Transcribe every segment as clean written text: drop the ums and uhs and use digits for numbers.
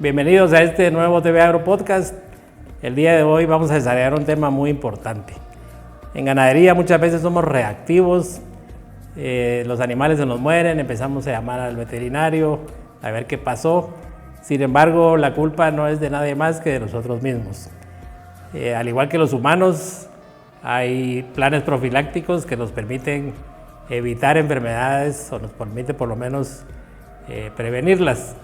Bienvenidos a este nuevo TV Agro Podcast. El día de hoy vamos a desarrollar un tema muy importante. En ganadería muchas veces somos reactivos, los animales se nos mueren, empezamos a llamar al veterinario a ver qué pasó. Sin embargo, la culpa no es de nadie más que de nosotros mismos. Al igual que los humanos, hay planes profilácticos que nos permiten evitar enfermedades o nos permite por lo menos prevenirlas.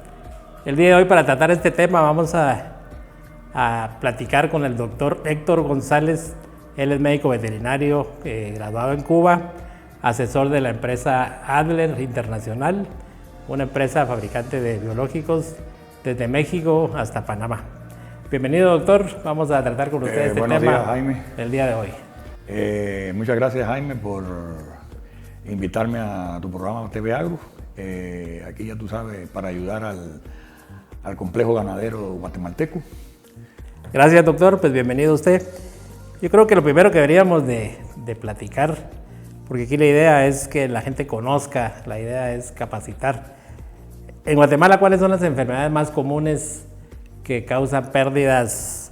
El día de hoy, para tratar este tema, vamos a platicar con el doctor Héctor González. Él es médico veterinario graduado en Cuba, asesor de la empresa Adler Internacional, una empresa fabricante de biológicos desde México hasta Panamá. Bienvenido, doctor. Vamos a tratar con usted este tema días, Jaime. El día de hoy. Muchas gracias, Jaime, por invitarme a tu programa TV Agro. Aquí ya tú sabes, para ayudar al complejo ganadero guatemalteco. Gracias, doctor. Pues bienvenido usted. Yo creo que lo primero que deberíamos de platicar, porque aquí la idea es que la gente conozca, la idea es capacitar. En Guatemala, ¿cuáles son las enfermedades más comunes que causan pérdidas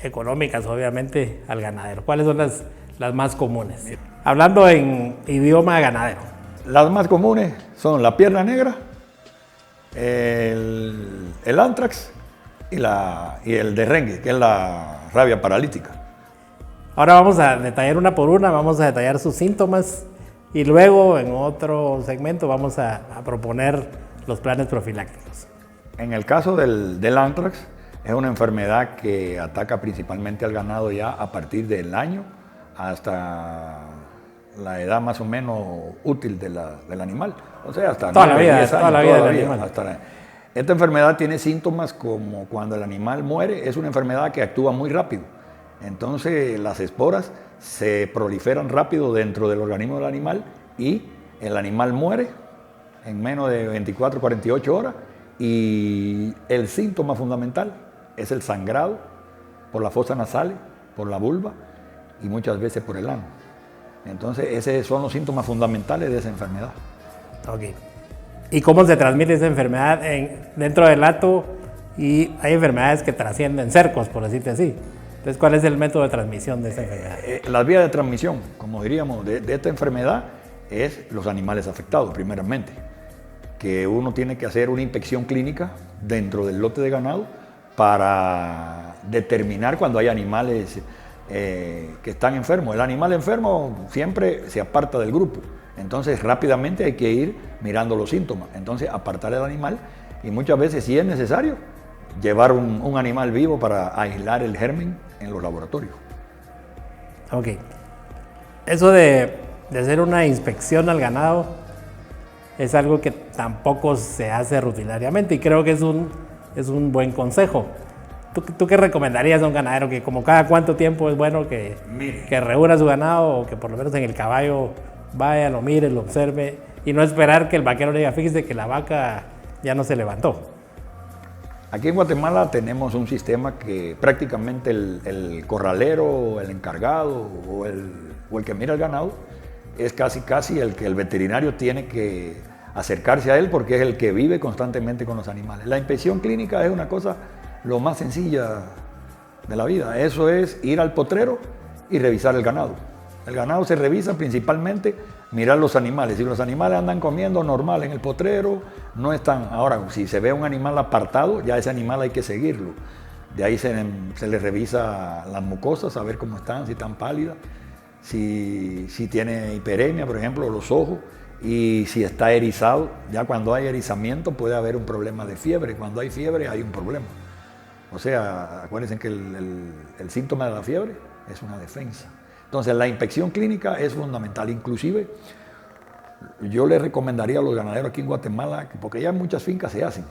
económicas, obviamente, al ganadero? ¿Cuáles son las más comunes? Hablando en idioma ganadero. Las más comunes son la pierna negra, el antrax y el derrengue, que es la rabia paralítica. Ahora vamos a detallar una por una, vamos a detallar sus síntomas y luego en otro segmento vamos a proponer los planes profilácticos. En el caso del antrax, es una enfermedad que ataca principalmente al ganado ya a partir del año hasta la edad más o menos útil del animal. O sea, hasta toda la vida del animal. Esta enfermedad tiene síntomas como cuando el animal muere, es una enfermedad que actúa muy rápido. Entonces las esporas se proliferan rápido dentro del organismo del animal y el animal muere en menos de 24 48 horas y el síntoma fundamental es el sangrado por las fosas nasales, por la vulva y muchas veces por el ano. Entonces esos son los síntomas fundamentales de esa enfermedad. Ok. ¿Y cómo se transmite esa enfermedad dentro del hato? Y hay enfermedades que trascienden cercos, por decirte así. Entonces, ¿cuál es el método de transmisión de esa enfermedad? Las vías de transmisión, como diríamos, de esta enfermedad es los animales afectados, primeramente. Que uno tiene que hacer una inspección clínica dentro del lote de ganado para determinar cuando hay animales que están enfermos. El animal enfermo siempre se aparta del grupo. Entonces, rápidamente hay que ir mirando los síntomas. Entonces, apartar el animal y muchas veces, si es necesario, llevar un animal vivo para aislar el germen en los laboratorios. Ok. Eso de hacer una inspección al ganado es algo que tampoco se hace rutinariamente y creo que es un buen consejo. ¿Tú qué recomendarías a un ganadero que como cada cuánto tiempo es bueno que reúna su ganado o que por lo menos en el caballo vaya, lo mire, lo observe y no esperar que el vaquero le diga, fíjese que la vaca ya no se levantó? Aquí en Guatemala tenemos un sistema que prácticamente el corralero, el encargado o el que mira el ganado es casi el que el veterinario tiene que acercarse a él porque es el que vive constantemente con los animales. La inspección clínica es una cosa lo más sencilla de la vida. Eso es ir al potrero y revisar el ganado. El ganado se revisa principalmente mirar los animales. Si los animales andan comiendo normal en el potrero, no están. Ahora, si se ve un animal apartado, ya ese animal hay que seguirlo. De ahí se le revisa las mucosas, a ver cómo están, si están pálidas, si tiene hiperemia, por ejemplo, los ojos, y si está erizado. Ya cuando hay erizamiento puede haber un problema de fiebre. Cuando hay fiebre hay un problema. O sea, acuérdense que el síntoma de la fiebre es una defensa. Entonces, la inspección clínica es fundamental. Inclusive, yo le recomendaría a los ganaderos aquí en Guatemala, porque ya en muchas fincas se hacen,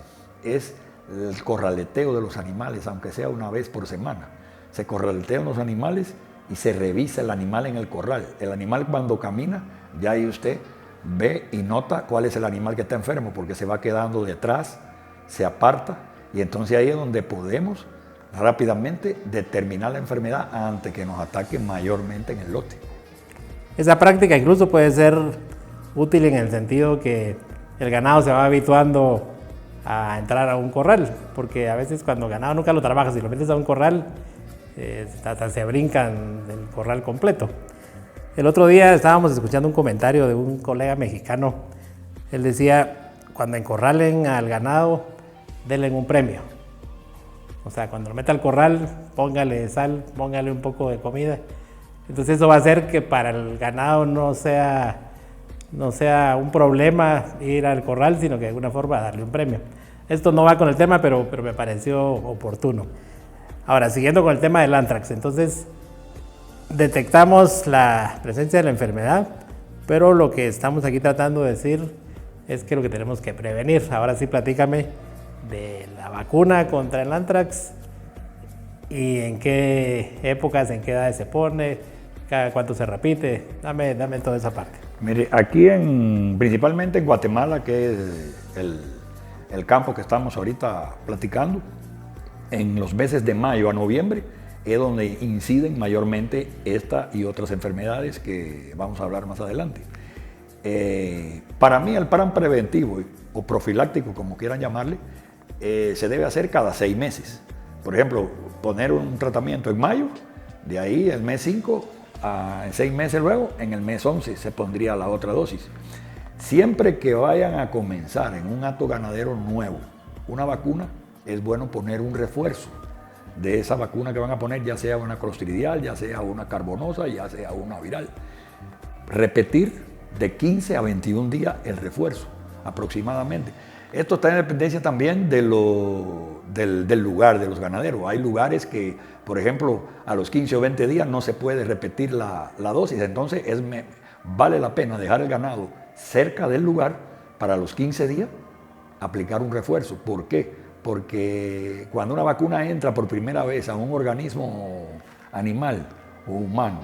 es el corraleteo de los animales, aunque sea una vez por semana. Se corraletean los animales y se revisa el animal en el corral. El animal cuando camina, ya ahí usted ve y nota cuál es el animal que está enfermo, porque se va quedando detrás, se aparta, y entonces ahí es donde podemos rápidamente determinar la enfermedad antes que nos ataque mayormente en el lote. Esa práctica incluso puede ser útil en el sentido que el ganado se va habituando a entrar a un corral, porque a veces cuando ganado nunca lo trabajas y lo metes a un corral, hasta se brincan del corral completo. El otro día estábamos escuchando un comentario de un colega mexicano. Él decía, cuando encorralen al ganado, denle un premio. O sea, cuando lo meta al corral, póngale sal, póngale un poco de comida. Entonces eso va a hacer que para el ganado no sea un problema ir al corral, sino que de alguna forma darle un premio. Esto no va con el tema, pero me pareció oportuno. Ahora, siguiendo con el tema del anthrax, entonces detectamos la presencia de la enfermedad, pero lo que estamos aquí tratando de decir es que lo que tenemos que prevenir. Ahora sí, platícame de la vacuna contra el anthrax y en qué épocas, en qué edades se pone, cada cuánto se repite. Dame toda esa parte. Mire, aquí principalmente en Guatemala, que es el campo que estamos ahorita platicando, en los meses de mayo a noviembre es donde inciden mayormente esta y otras enfermedades que vamos a hablar más adelante. Para mí el plan preventivo o profiláctico, como quieran llamarle, se debe hacer cada 6 meses. Por ejemplo, poner un tratamiento en mayo, de ahí el mes 5, en 6 meses luego, en el mes 11 se pondría la otra dosis. Siempre que vayan a comenzar en un hato ganadero nuevo una vacuna, es bueno poner un refuerzo de esa vacuna que van a poner, ya sea una clostridial, ya sea una carbonosa, ya sea una viral. Repetir de 15 a 21 días el refuerzo, aproximadamente. Esto está en dependencia también del lugar de los ganaderos. Hay lugares que, por ejemplo, a los 15 o 20 días no se puede repetir la dosis. Entonces vale la pena dejar el ganado cerca del lugar para los 15 días aplicar un refuerzo. ¿Por qué? Porque cuando una vacuna entra por primera vez a un organismo animal o humano,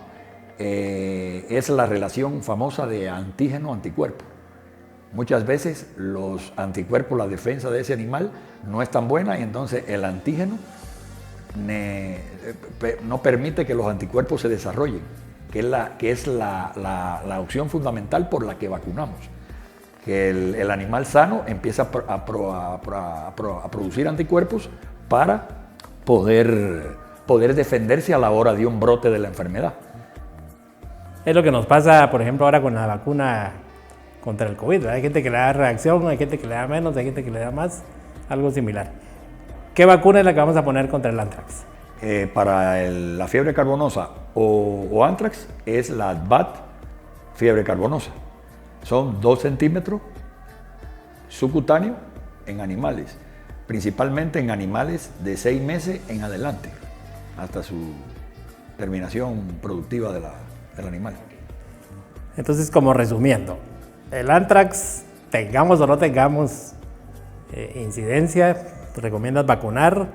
es la relación famosa de antígeno-anticuerpo. Muchas veces los anticuerpos, la defensa de ese animal no es tan buena y entonces el antígeno no permite que los anticuerpos se desarrollen, que es la opción fundamental por la que vacunamos. Que el animal sano empieza a producir anticuerpos para poder defenderse a la hora de un brote de la enfermedad. Es lo que nos pasa, por ejemplo, ahora con la vacuna contra el COVID. Hay gente que le da reacción, hay gente que le da menos, hay gente que le da más, algo similar. ¿Qué vacuna es la que vamos a poner contra el anthrax? Para la fiebre carbonosa o anthrax es la Advat fiebre carbonosa. Son 2 centímetros subcutáneo en animales, principalmente en animales de 6 meses en adelante, hasta su terminación productiva del animal. Entonces, como resumiendo, el anthrax, tengamos o no tengamos incidencia, te recomiendas vacunar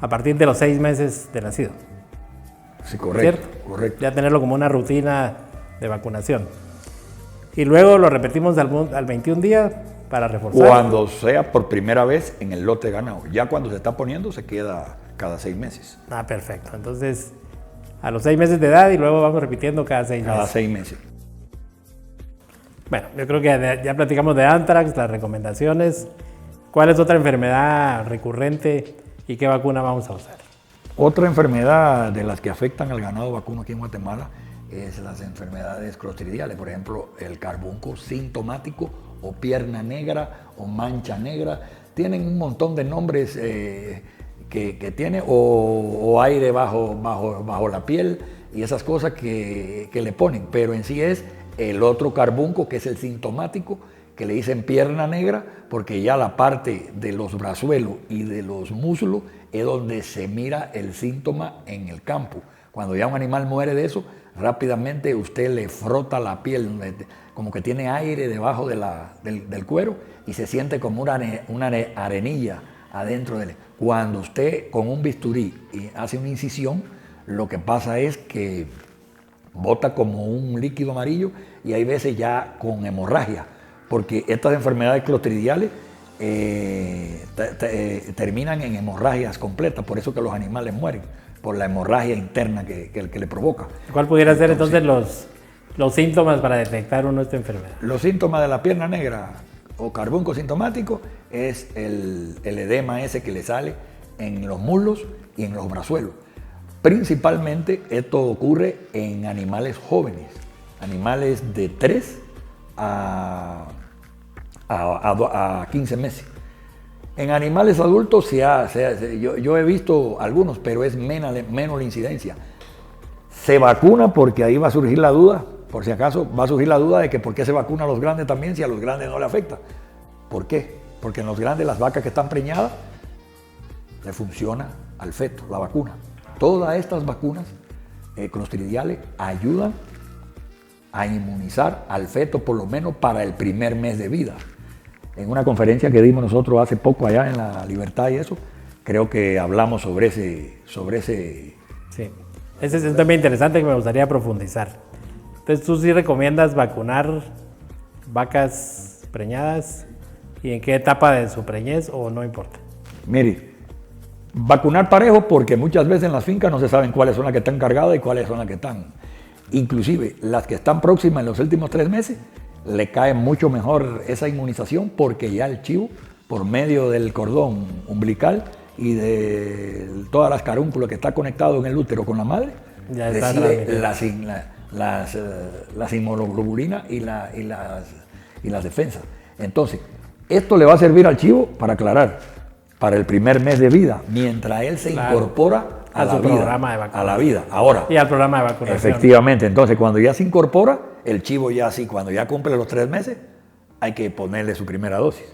a partir de los 6 meses de nacido. Sí, correcto, ¿cierto? correcto. Ya tenerlo como una rutina de vacunación. Y luego lo repetimos al 21 día para reforzar. Cuando sea por primera vez en el lote ganado. Ya cuando se está poniendo se queda cada 6 meses. Ah, perfecto. Entonces, a los 6 meses de edad y luego vamos repitiendo cada 6 meses. Cada 6 meses. Bueno, yo creo que ya platicamos de anthrax, las recomendaciones. ¿Cuál es otra enfermedad recurrente y qué vacuna vamos a usar? Otra enfermedad de las que afectan al ganado vacuno aquí en Guatemala es las enfermedades clostridiales. Por ejemplo, el carbunco sintomático o pierna negra o mancha negra. Tienen un montón de nombres que tiene, o aire bajo la piel y esas cosas que le ponen. Pero en sí es el otro carbunco, que es el sintomático, que le dicen pierna negra, porque ya la parte de los brazuelos y de los muslos es donde se mira el síntoma en el campo. Cuando ya un animal muere de eso, rápidamente usted le frota la piel, como que tiene aire debajo del cuero y se siente como una arenilla adentro de él. Cuando usted con un bisturí hace una incisión, lo que pasa es que bota como un líquido amarillo y hay veces ya con hemorragia, porque estas enfermedades clostridiales terminan en hemorragias completas, por eso que los animales mueren, por la hemorragia interna que le provoca. ¿Cuál pudiera ser entonces los síntomas para detectar uno esta enfermedad? Los síntomas de la pierna negra, o carbunco sintomático es el edema ese que le sale en los muslos y en los brazuelos. Principalmente esto ocurre en animales jóvenes, animales de 3 a 15 meses. En animales adultos yo he visto algunos, pero es menos la incidencia. Se vacuna porque ahí va a surgir la duda, por si acaso, va a surgir la duda de que por qué se vacuna a los grandes también si a los grandes no le afecta. ¿Por qué? Porque en los grandes las vacas que están preñadas le funciona al feto la vacuna. Todas estas vacunas clostridiales ayudan a inmunizar al feto por lo menos para el primer mes de vida. En una conferencia que dimos nosotros hace poco allá en La Libertad y eso, creo que hablamos sobre ese. Sí, ese es un tema interesante que me gustaría profundizar. Entonces, ¿tú sí recomiendas vacunar vacas preñadas y en qué etapa de su preñez o no importa? Mire, vacunar parejo porque muchas veces en las fincas no se saben cuáles son las que están cargadas y cuáles son las que están. Inclusive las que están próximas en los últimos 3 meses, le cae mucho mejor esa inmunización porque ya el chivo, por medio del cordón umbilical y de todas las carúnculas que está conectado en el útero con la madre, ya recibe las inmunoglobulinas y las defensas. Entonces, esto le va a servir al chivo para aclarar, para el primer mes de vida, mientras él se incorpora a la vida. Ahora, y al programa de vacunación. Efectivamente, entonces cuando ya se incorpora, el chivo ya sí, cuando ya cumple los 3 meses, hay que ponerle su primera dosis.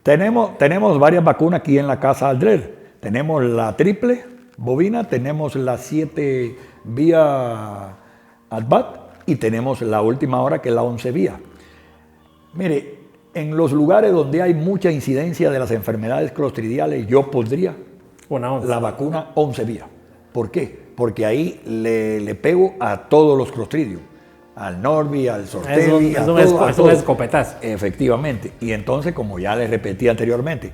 Tenemos varias vacunas aquí en la casa Aldrer. Tenemos la triple bovina, tenemos la 7 vía Advat y tenemos la última hora que es la 11 vía. Mire, en los lugares donde hay mucha incidencia de las enfermedades clostridiales, yo pondría la vacuna 11 vía. ¿Por qué? Porque ahí le pego a todos los clostridios, al Norvi, al Sortelli, es un escopetazo. Efectivamente. Y entonces, como ya les repetí anteriormente,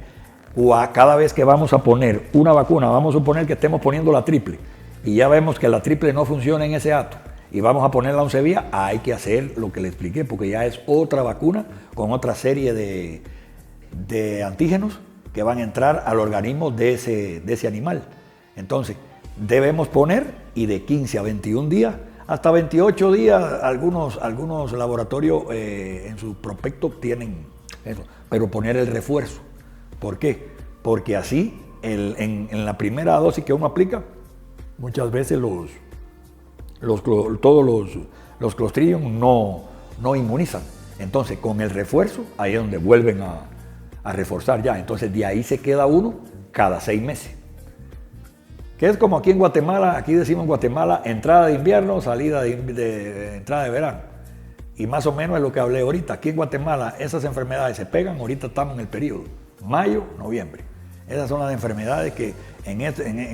cada vez que vamos a poner una vacuna, vamos a suponer que estemos poniendo la triple, y ya vemos que la triple no funciona en ese acto, y vamos a poner la 11 vía, hay que hacer lo que le expliqué, porque ya es otra vacuna con otra serie de antígenos que van a entrar al organismo de ese animal. Entonces, debemos poner, y de 15 a 21 días, hasta 28 días, algunos laboratorios en su prospecto tienen eso, pero poner el refuerzo. ¿Por qué? Porque así, en la primera dosis que uno aplica, muchas veces todos los clostridium no inmunizan. Entonces, con el refuerzo, ahí es donde vuelven a reforzar ya. Entonces, de ahí se queda uno cada 6 meses. Que es como aquí en Guatemala, aquí decimos en Guatemala, entrada de invierno, salida de entrada de verano. Y más o menos es lo que hablé ahorita. Aquí en Guatemala esas enfermedades se pegan, ahorita estamos en el periodo, mayo, noviembre. Esas son las enfermedades que en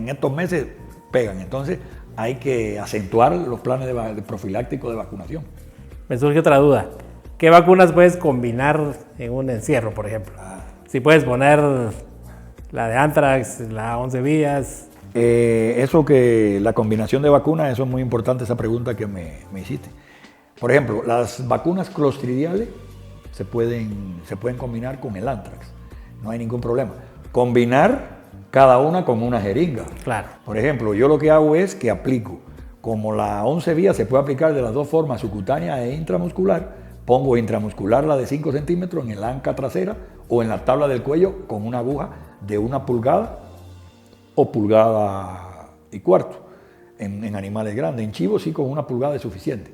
estos meses pegan. Entonces hay que acentuar los planes de profilácticos de vacunación. Me surge otra duda. ¿Qué vacunas puedes combinar en un encierro, por ejemplo? Si puedes poner la de Anthrax, la 11 vías... Eso que la combinación de vacunas, eso es muy importante, esa pregunta que me hiciste. Por ejemplo, las vacunas clostridiales se pueden combinar con el Anthrax, no hay ningún problema. Combinar cada una con una jeringa. Claro. Por ejemplo, yo lo que hago es que aplico, como la 11 vías se puede aplicar de las dos formas, subcutánea e intramuscular, pongo intramuscular la de 5 centímetros en el anca trasera o en la tabla del cuello con una aguja de 1 pulgada o pulgada y cuarto en animales grandes. En chivos sí, con 1 pulgada es suficiente.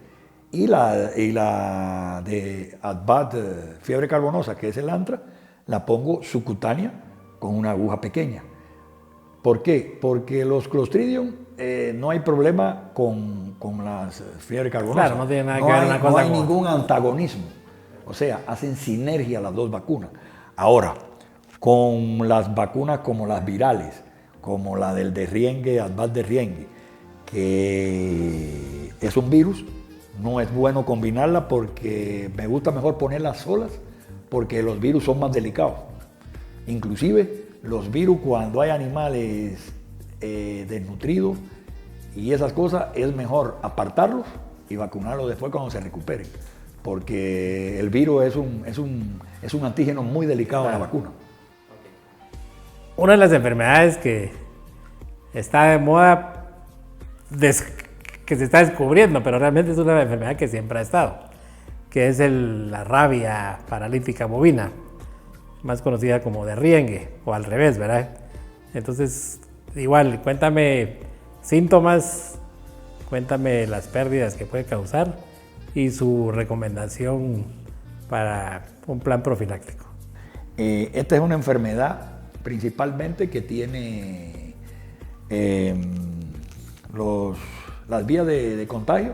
Y la de Advat, fiebre carbonosa, que es el Antra, la pongo subcutánea con una aguja pequeña. ¿Por qué? Porque los Clostridium no hay problema con las fiebre carbonosa. Claro, no tiene nada que ver una cosa no hay ningún antagonismo. O sea, hacen sinergia las dos vacunas. Ahora, con las vacunas como las virales, como la del derriengue, Advat derriengue, que es un virus, no es bueno combinarla porque me gusta mejor ponerlas solas porque los virus son más delicados. Inclusive los virus, cuando hay animales desnutridos y esas cosas, es mejor apartarlos y vacunarlos después cuando se recuperen. porque el virus es un antígeno muy delicado en la vacuna. Una de las enfermedades que está de moda, que se está descubriendo, pero realmente es una enfermedad que siempre ha estado, que es la rabia paralítica bovina, más conocida como de Riengue, o al revés, ¿verdad? Entonces, igual, cuéntame síntomas, cuéntame las pérdidas que puede causar y su recomendación para un plan profiláctico. Esta es una enfermedad principalmente que tiene las vías de contagio,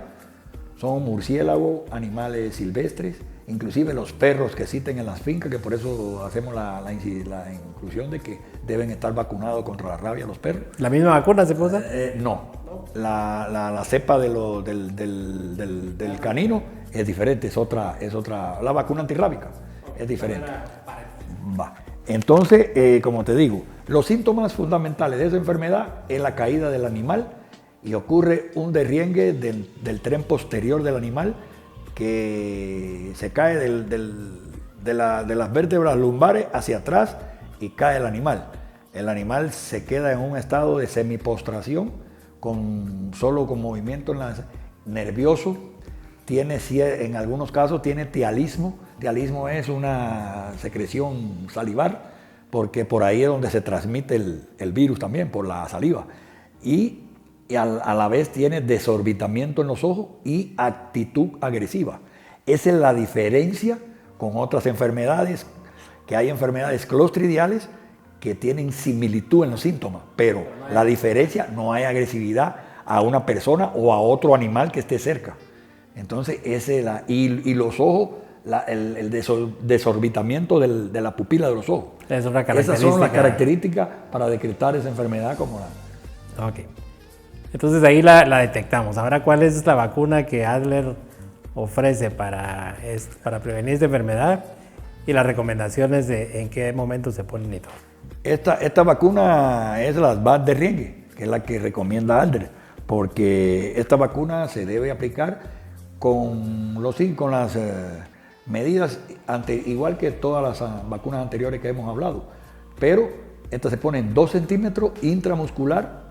son murciélagos, animales silvestres, inclusive los perros que existen en las fincas, que por eso hacemos la inclusión de que deben estar vacunados contra la rabia los perros. ¿La misma vacuna se puede usar? No, la cepa del canino es diferente, es otra, la vacuna antirrábica es diferente. Va. Entonces, como te digo, los síntomas fundamentales de esa enfermedad es la caída del animal y ocurre un derriengue del tren posterior del animal que se cae de las vértebras lumbares hacia atrás y cae el animal. El animal se queda en un estado de semipostración solo con movimiento nervioso. En algunos casos tiene tialismo. Tialismo es una secreción salivar, porque por ahí es donde se transmite el virus también, por la saliva. Y a la vez tiene desorbitamiento en los ojos y actitud agresiva. Esa es la diferencia con otras enfermedades, que hay enfermedades clostridiales que tienen similitud en los síntomas, pero la diferencia, no hay agresividad a una persona o a otro animal que esté cerca. Entonces, y los ojos, el desorbitamiento de la pupila de los ojos. Es una característica. Esas son las características para decretar esa enfermedad como la... Ok. Entonces ahí la detectamos. Ahora, ¿cuál es la vacuna que Adler ofrece para prevenir esta enfermedad? Y las recomendaciones de en qué momento se ponen y todo. Esta vacuna es la VAD de Riengue, que es la que recomienda Adler, porque esta vacuna se debe aplicar con las medidas, igual que todas las vacunas anteriores que hemos hablado, pero esta se pone en 2 centímetros intramuscular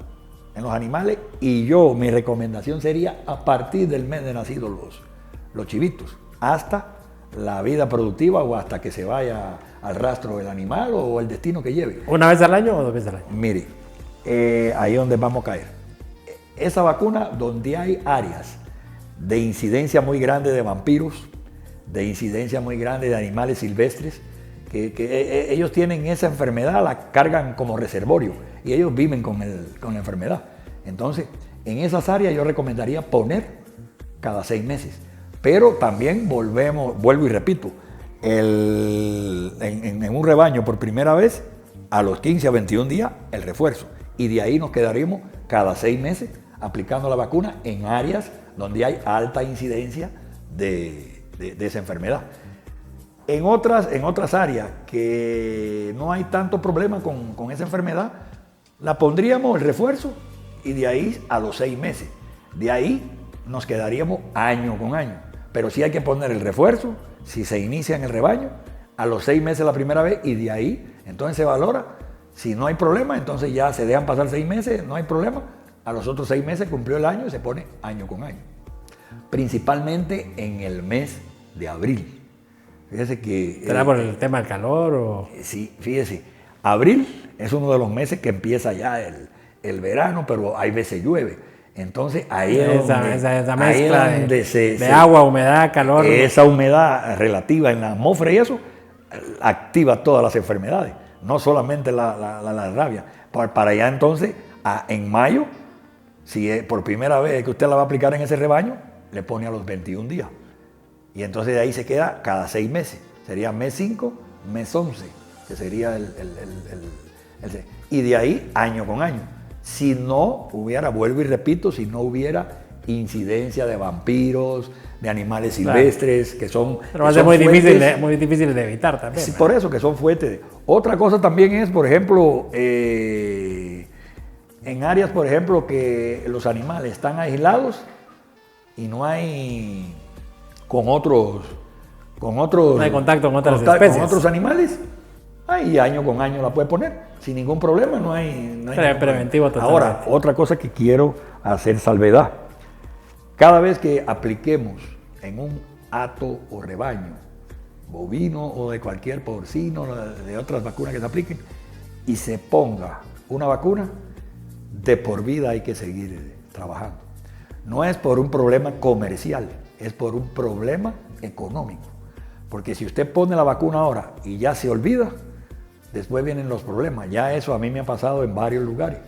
en los animales, y mi recomendación sería a partir del mes de nacidos los chivitos, hasta la vida productiva o hasta que se vaya al rastro del animal o el destino que lleve. ¿Una vez al año o 2 veces al año? Mire, ahí es donde vamos a caer. Esa vacuna, donde hay áreas de incidencia muy grande de vampiros, de incidencia muy grande de animales silvestres, que ellos tienen esa enfermedad, la cargan como reservorio y ellos viven con la enfermedad. Entonces, en esas áreas yo recomendaría poner cada 6 meses. Pero también vuelvo y repito, en un rebaño por primera vez, a los 15 a 21 días, el refuerzo. Y de ahí nos quedaríamos cada 6 meses aplicando la vacuna en áreas donde hay alta incidencia de esa enfermedad. En otras áreas que no hay tanto problema con esa enfermedad, la pondríamos el refuerzo y de ahí a los 6 meses. De ahí nos quedaríamos año con año. Pero sí hay que poner el refuerzo, si se inicia en el rebaño, a los 6 meses la primera vez, y de ahí entonces se valora. Si no hay problema, entonces ya se dejan pasar 6 meses, no hay problema. A los otros 6 meses cumplió el año y se pone año con año. Principalmente en el mes de abril. Fíjese que... ¿Será por el tema del calor o...? Sí, fíjese. Abril es uno de los meses que empieza ya el verano, pero hay veces llueve. Entonces ahí es esa mezcla de agua, humedad, calor. Esa humedad relativa en la atmósfera y eso activa todas las enfermedades, no solamente la rabia. Para allá entonces, en mayo, si es por primera vez que usted la va a aplicar en ese rebaño, le pone a los 21 días. Y entonces de ahí se queda cada 6 meses. Sería mes 5, mes 11, que sería y de ahí año con año. Si no hubiera, vuelvo y repito, si no hubiera incidencia de vampiros, de animales silvestres, que son... Pero va a ser muy difícil de evitar también. Sí, por eso que son fuentes. Otra cosa también es, por ejemplo, en áreas, por ejemplo, que los animales están aislados y no hay con otros, No hay contacto con otras especies. con otros animales, y año con año la puede poner, sin ningún problema, no hay preventivo totalmente. Ahora, otra cosa que quiero hacer salvedad. Cada vez que apliquemos en un hato o rebaño, bovino o de cualquier porcino, de otras vacunas que se apliquen, y se ponga una vacuna, de por vida hay que seguir trabajando. No es por un problema comercial, es por un problema económico. Porque si usted pone la vacuna ahora y ya se olvida, después vienen los problemas. Ya eso a mí me ha pasado en varios lugares,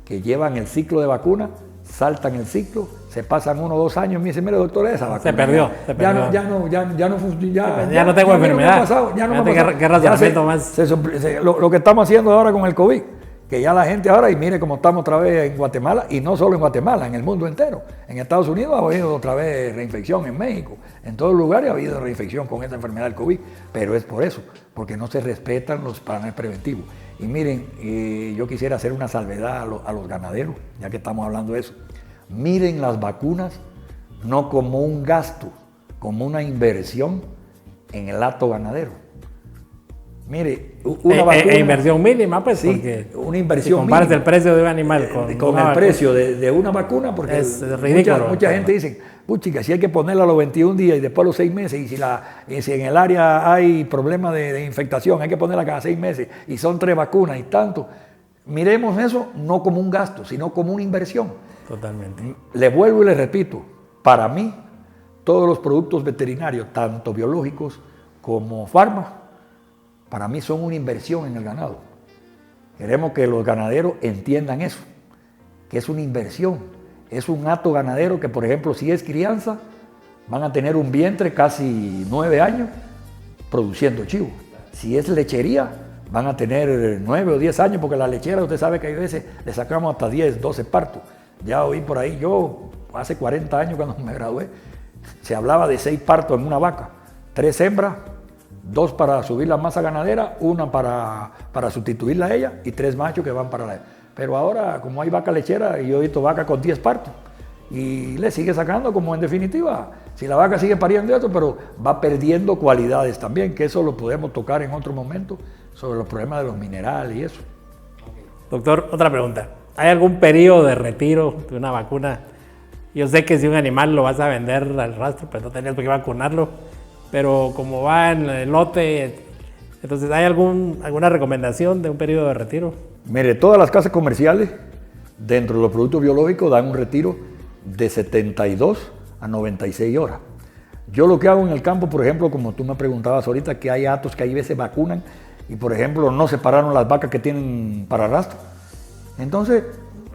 que llevan el ciclo de vacuna, saltan el ciclo, se pasan 1 o 2 años y me dicen, mire doctor, esa vacuna se perdió. Ya no tengo enfermedad. Lo que estamos haciendo ahora con el COVID, que ya la gente ahora, y mire cómo estamos otra vez en Guatemala, y no solo en Guatemala, en el mundo entero. En Estados Unidos ha habido otra vez reinfección, en México, en todos lugares ha habido reinfección con esta enfermedad del COVID, pero es por eso, porque no se respetan los planes preventivos. Y miren, yo quisiera hacer una salvedad a los ganaderos, ya que estamos hablando de eso. Miren las vacunas no como un gasto, como una inversión en el hato ganadero. Mire, una vacuna... inversión mínima, pues, sí, porque una inversión si comparas mínima el precio de un animal con el precio de una vacuna, porque es ridículo. Mucha gente dice, puchica, si hay que ponerla a los 21 días y después a los 6 meses, y si en el área hay problemas de infectación, hay que ponerla cada 6 meses, y son 3 vacunas y tanto. Miremos eso no como un gasto, sino como una inversión. Totalmente. Le vuelvo y le repito, para mí, todos los productos veterinarios, tanto biológicos como farma, para mí son una inversión en el ganado. Queremos que los ganaderos entiendan eso, que es una inversión. Es un hato ganadero que, por ejemplo, si es crianza, van a tener un vientre casi 9 años produciendo chivo. Si es lechería, van a tener 9 o 10 años, porque la lechera, usted sabe que a veces le sacamos hasta 10, 12 partos. Ya oí por ahí, yo hace 40 años cuando me gradué, se hablaba de 6 partos en una vaca, 3 hembras, 2 para subir la masa ganadera, 1 para sustituirla a ella y 3 machos que van para la... Pero ahora, como hay vaca lechera, yo he visto vaca con 10 partos y le sigue sacando, como en definitiva, si la vaca sigue pariendo esto, pero va perdiendo cualidades también, que eso lo podemos tocar en otro momento, sobre los problemas de los minerales y eso. Doctor, otra pregunta. ¿Hay algún periodo de retiro de una vacuna? Yo sé que si un animal lo vas a vender al rastro, pues no tenías por qué vacunarlo, pero como va en el lote, entonces ¿hay alguna recomendación de un periodo de retiro? Mire, todas las casas comerciales, dentro de los productos biológicos, dan un retiro de 72 a 96 horas. Yo lo que hago en el campo, por ejemplo, como tú me preguntabas ahorita, que hay hatos que hay veces vacunan y, por ejemplo, no separaron las vacas que tienen para rastro. Entonces,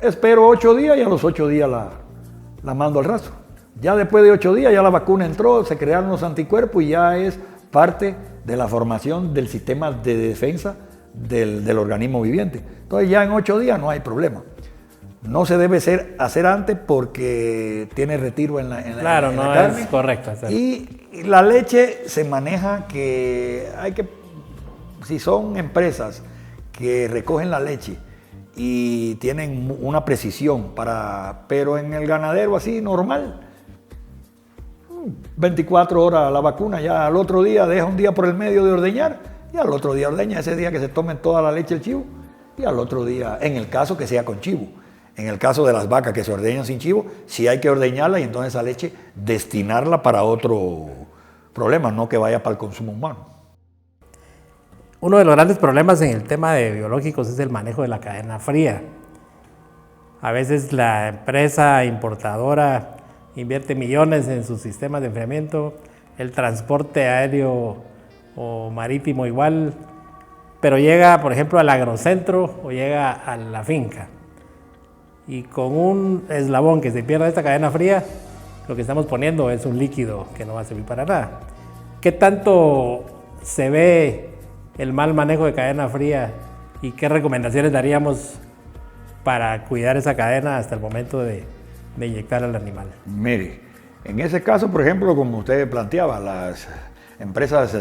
espero 8 días y a los 8 días la mando al rastro. Ya después de 8 días ya la vacuna entró, se crearon los anticuerpos y ya es parte de la formación del sistema de defensa del organismo viviente. Entonces ya en 8 días no hay problema. No se debe hacer antes porque tiene retiro en la claro, en no la carne. Es correcto hacerlo. Y la leche se maneja que hay que, si son empresas que recogen la leche y tienen una precisión pero en el ganadero así normal, 24 horas la vacuna, ya al otro día deja un día por el medio de ordeñar y al otro día ordeña, ese día que se tomen toda la leche el chivo y al otro día, en el caso que sea con chivo. En el caso de las vacas que se ordeñan sin chivo, sí hay que ordeñarla y entonces esa leche destinarla para otro problema, no que vaya para el consumo humano. Uno de los grandes problemas en el tema de biológicos es el manejo de la cadena fría. A veces la empresa importadora invierte millones en sus sistemas de enfriamiento, el transporte aéreo o marítimo igual, pero llega, por ejemplo, al agrocentro o llega a la finca. Y con un eslabón que se pierda esta cadena fría, lo que estamos poniendo es un líquido que no va a servir para nada. ¿Qué tanto se ve el mal manejo de cadena fría y qué recomendaciones daríamos para cuidar esa cadena hasta el momento de inyectar al animal? Mire, en ese caso, por ejemplo, como usted planteaba, las empresas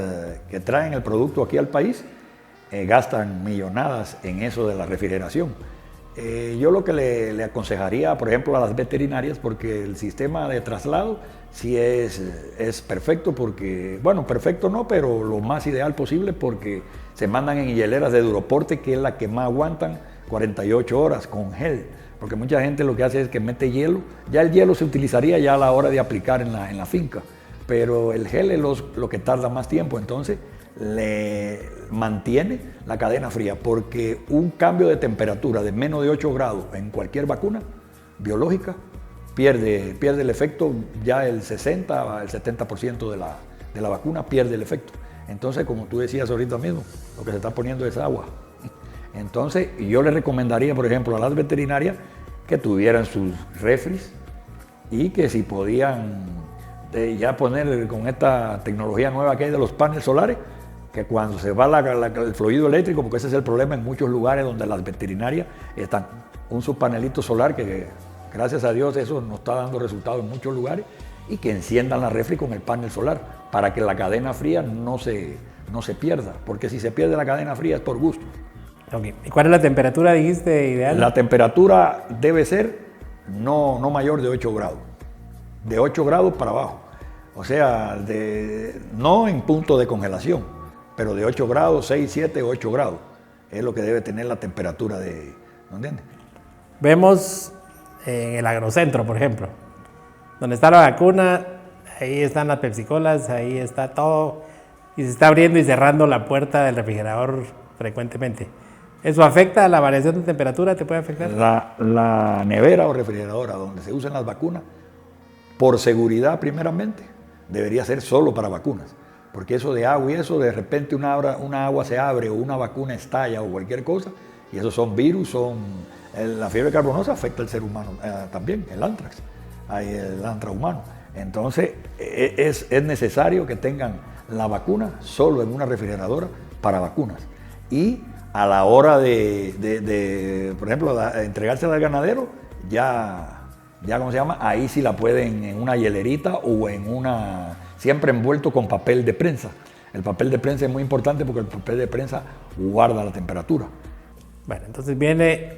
que traen el producto aquí al país gastan millonadas en eso de la refrigeración. Yo lo que le aconsejaría, por ejemplo, a las veterinarias, porque el sistema de traslado sí es perfecto, porque, bueno, perfecto no, pero lo más ideal posible, porque se mandan en hieleras de duroporte, que es la que más aguantan 48 horas con gel, porque mucha gente lo que hace es que mete hielo. Ya el hielo se utilizaría ya a la hora de aplicar en la finca, pero el gel es lo que tarda más tiempo, entonces le mantiene la cadena fría, porque un cambio de temperatura de menos de 8 grados en cualquier vacuna biológica pierde el efecto. Ya el 60 al 70% de la vacuna pierde el efecto. Entonces, como tú decías ahorita mismo, lo que se está poniendo es agua. Entonces, yo le recomendaría, por ejemplo, a las veterinarias que tuvieran sus refris, y que si podían ya poner con esta tecnología nueva que hay de los paneles solares, que cuando se va el fluido eléctrico, porque ese es el problema en muchos lugares donde las veterinarias están, un subpanelito solar que gracias a Dios eso nos está dando resultados en muchos lugares, y que enciendan la refri con el panel solar para que la cadena fría no se pierda, porque si se pierde la cadena fría es por gusto. Okay. ¿Y cuál es la temperatura, dijiste, ideal? La temperatura debe ser no mayor de 8 grados, de 8 grados para abajo, o sea, no en punto de congelación, pero de 8 grados, 6, 7, 8 grados, es lo que debe tener la temperatura ¿no entiendes? Vemos en el agrocentro, por ejemplo, donde está la vacuna, ahí están las pepsicolas, ahí está todo, y se está abriendo y cerrando la puerta del refrigerador frecuentemente. ¿Eso afecta a la variación de temperatura? ¿Te puede afectar? La nevera o refrigeradora donde se usan las vacunas, por seguridad primeramente, debería ser solo para vacunas. Porque eso de agua y eso, de repente una agua se abre o una vacuna estalla o cualquier cosa, y esos son virus, la fiebre carbonosa afecta al ser humano también, el antrax, el antrax humano. Entonces es necesario que tengan la vacuna solo en una refrigeradora para vacunas. Y a la hora de por ejemplo, entregársela al ganadero, ya ¿cómo se llama? Ahí sí la pueden en una hielerita o siempre envuelto con papel de prensa. El papel de prensa es muy importante porque el papel de prensa guarda la temperatura. Bueno, entonces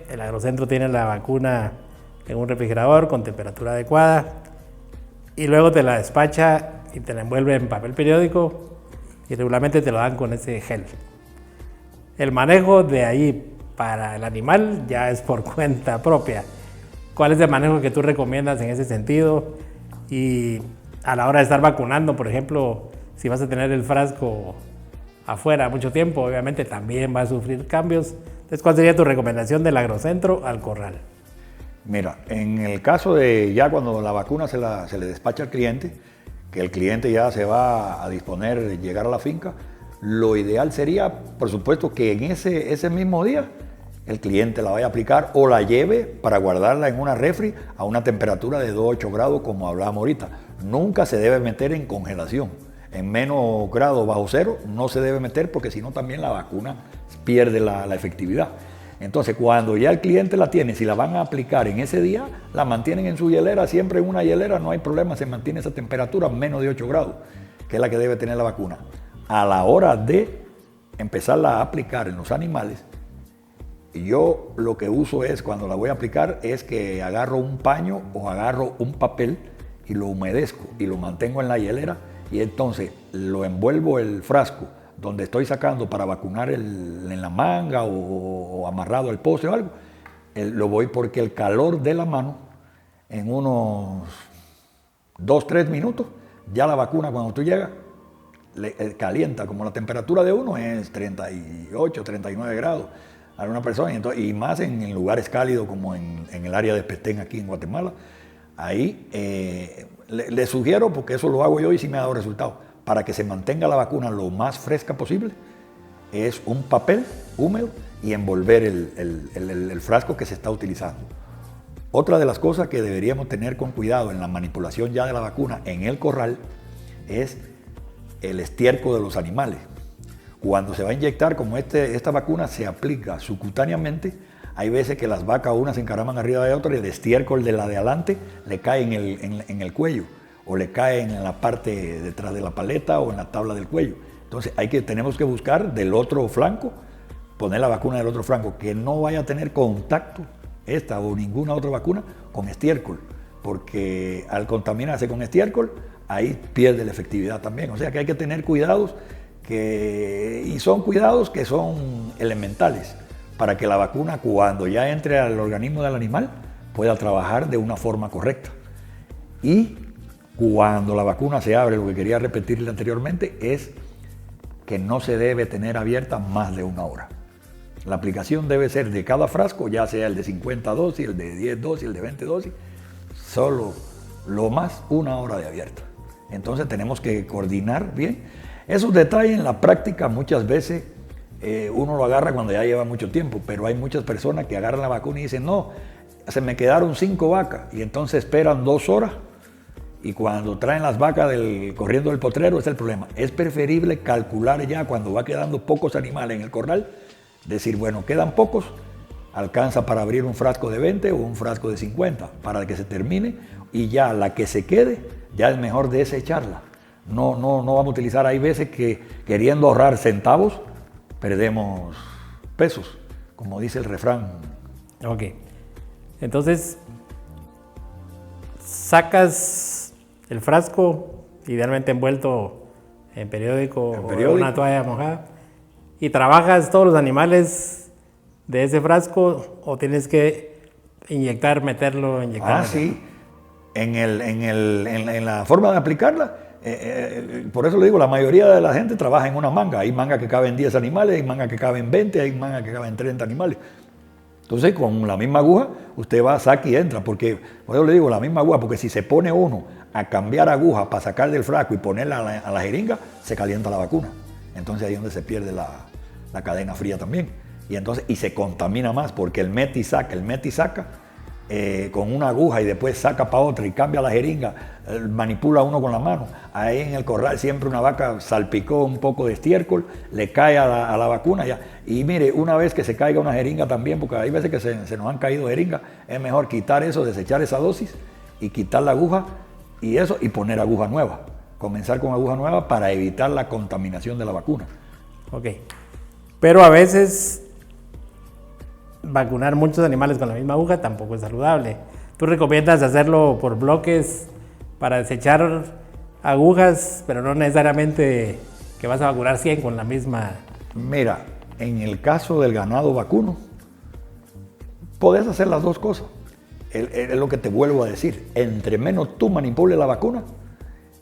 el agrocentro tiene la vacuna en un refrigerador con temperatura adecuada, y luego te la despacha y te la envuelve en papel periódico, y regularmente te lo dan con ese gel. El manejo de ahí para el animal ya es por cuenta propia. ¿Cuál es el manejo que tú recomiendas en ese sentido? Y a la hora de estar vacunando, por ejemplo, si vas a tener el frasco afuera mucho tiempo, obviamente también va a sufrir cambios. Entonces, ¿cuál sería tu recomendación del agrocentro al corral? Mira, en el caso de ya cuando la vacuna se le despacha al cliente, que el cliente ya se va a disponer de llegar a la finca, lo ideal sería, por supuesto, que en ese mismo día el cliente la vaya a aplicar o la lleve para guardarla en una refri a una temperatura de 2 a 8 grados, como hablábamos ahorita. Nunca se debe meter en congelación. En menos grados bajo cero no se debe meter, porque si no también la vacuna pierde la efectividad. Entonces, cuando ya el cliente la tiene, si la van a aplicar en ese día, la mantienen en su hielera, siempre en una hielera, no hay problema, se mantiene esa temperatura menos de 8 grados, que es la que debe tener la vacuna. A la hora de empezarla a aplicar en los animales, yo lo que uso es, cuando la voy a aplicar, es que agarro un paño o agarro un papel y lo humedezco y lo mantengo en la hielera, y entonces lo envuelvo el frasco donde estoy sacando para vacunar en la manga o amarrado al poste o algo. Lo voy, porque el calor de la mano, en unos 2-3 minutos, ya la vacuna cuando tú llegas, calienta. Como la temperatura de uno es 38, 39 grados a una persona, y más en lugares cálidos como en el área de Petén aquí en Guatemala. Ahí le sugiero, porque eso lo hago yo y sí me ha dado resultado, para que se mantenga la vacuna lo más fresca posible, es un papel húmedo y envolver el frasco que se está utilizando. Otra de las cosas que deberíamos tener con cuidado en la manipulación ya de la vacuna en el corral es el estiércol de los animales. Cuando se va a inyectar, como esta vacuna se aplica subcutáneamente, hay veces que las vacas unas se encaraman arriba de otras y el estiércol de la de adelante le cae en el cuello, o le cae en la parte detrás de la paleta o en la tabla del cuello. Entonces tenemos que buscar del otro flanco, poner la vacuna del otro flanco, que no vaya a tener contacto esta o ninguna otra vacuna, con estiércol, porque al contaminarse con estiércol, ahí pierde la efectividad también. O sea que hay que tener cuidados, y son cuidados que son elementales para que la vacuna, cuando ya entre al organismo del animal, pueda trabajar de una forma correcta. Y cuando la vacuna se abre, lo que quería repetirle anteriormente es que no se debe tener abierta más de 1 hora. La aplicación debe ser de cada frasco, ya sea el de 50 dosis, el de 10 dosis, el de 20 dosis, solo lo más 1 hora de abierta. Entonces tenemos que coordinar bien. Esos detalles en la práctica muchas veces uno lo agarra cuando ya lleva mucho tiempo, pero hay muchas personas que agarran la vacuna y dicen, no, se me quedaron 5 vacas, y entonces esperan 2 horas, y cuando traen las vacas corriendo del potrero es el problema. Es preferible calcular ya cuando va quedando pocos animales en el corral, decir, bueno, quedan pocos, alcanza para abrir un frasco de 20 o un frasco de 50 para que se termine, y ya la que se quede, ya es mejor desecharla. No vamos a utilizar, hay veces que queriendo ahorrar centavos, perdemos pesos, como dice el refrán. Ok, entonces sacas el frasco, idealmente envuelto en periódico o una toalla mojada, y trabajas todos los animales de ese frasco, o tienes que meterlo. Sí, en la forma de aplicarla, por eso le digo, la mayoría de la gente trabaja en una manga. Hay manga que caben 10 animales, hay manga que caben 20, hay manga que caben 30 animales. Entonces, con la misma aguja, usted va, saca y entra, porque, por eso le digo, la misma aguja, porque si se pone uno a cambiar aguja para sacar del frasco y ponerla a la jeringa, se calienta la vacuna. Entonces ahí es donde se pierde la cadena fría también. Y se contamina más, porque el mete y saca, con una aguja y después saca para otra y cambia la jeringa, manipula uno con la mano. Ahí en el corral siempre una vaca salpicó un poco de estiércol, le cae a la vacuna ya. Y mire, una vez que se caiga una jeringa también, porque hay veces que se nos han caído jeringas, es mejor quitar eso, desechar esa dosis y quitar la aguja y poner aguja nueva. Comenzar con aguja nueva para evitar la contaminación de la vacuna. Ok, pero a veces vacunar muchos animales con la misma aguja tampoco es saludable. ¿Tú recomiendas hacerlo por bloques para desechar agujas, pero no necesariamente que vas a vacunar 100 con la misma? Mira, en el caso del ganado vacuno, podés hacer las dos cosas. Es lo que te vuelvo a decir. Entre menos tú manipules la vacuna,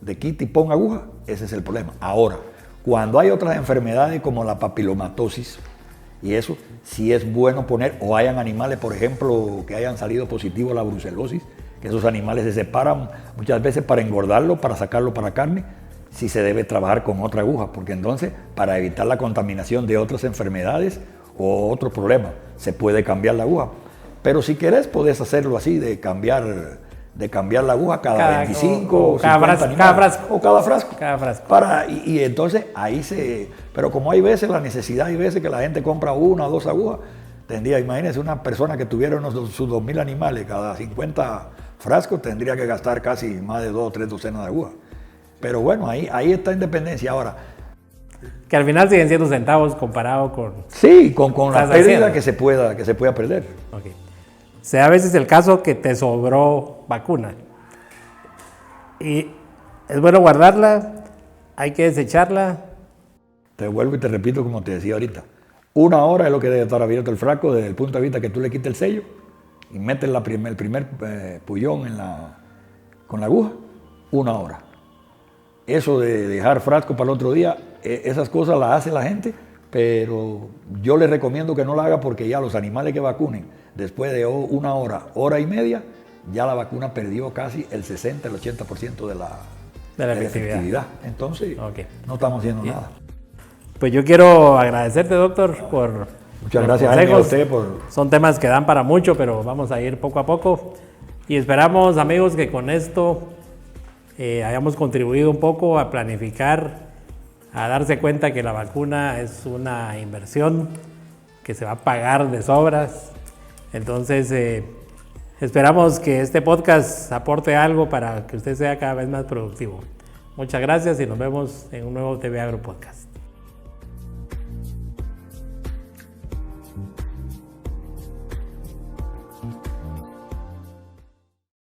de quita y pon aguja, ese es el problema. Ahora, cuando hay otras enfermedades como la papilomatosis, y eso sí es bueno poner, o hayan animales, por ejemplo, que hayan salido positivo a la brucelosis, que esos animales se separan muchas veces para engordarlo, para sacarlo para carne, sí se debe trabajar con otra aguja, porque entonces para evitar la contaminación de otras enfermedades o otro problema, se puede cambiar la aguja. Pero si querés, podés hacerlo así, de cambiar la aguja cada 25 o 50 animales, o cada frasco. Y entonces ahí pero como hay veces la necesidad, hay veces que la gente compra 1 o 2 agujas, imagínense una persona que tuviera sus 2.000 animales, cada 50 frascos tendría que gastar casi más de 2 o 3 docenas de agujas. Pero bueno, ahí está independencia. Ahora, que al final siguen siendo centavos comparado con... Sí, con la pérdida que se pueda perder. Okay. Sea a veces el caso que te sobró vacuna y es bueno guardarla, hay que desecharla. Te vuelvo y te repito como te decía ahorita, 1 hora es lo que debe estar abierto el frasco desde el punto de vista que tú le quites el sello y metes el primer pullón con la aguja, 1 hora. Eso de dejar frasco para el otro día, esas cosas las hace la gente, pero yo les recomiendo que no la haga, porque ya los animales que vacunen, después de 1 hora, hora y media, ya la vacuna perdió casi el 60, el 80% de la efectividad. Entonces, no estamos haciendo nada. Pues yo quiero agradecerte, doctor, por... Muchas gracias a usted por... Son temas que dan para mucho, pero vamos a ir poco a poco. Y esperamos, amigos, que con esto hayamos contribuido un poco a planificar, a darse cuenta que la vacuna es una inversión que se va a pagar de sobras. Entonces, esperamos que este podcast aporte algo para que usted sea cada vez más productivo. Muchas gracias y nos vemos en un nuevo TV Agro Podcast.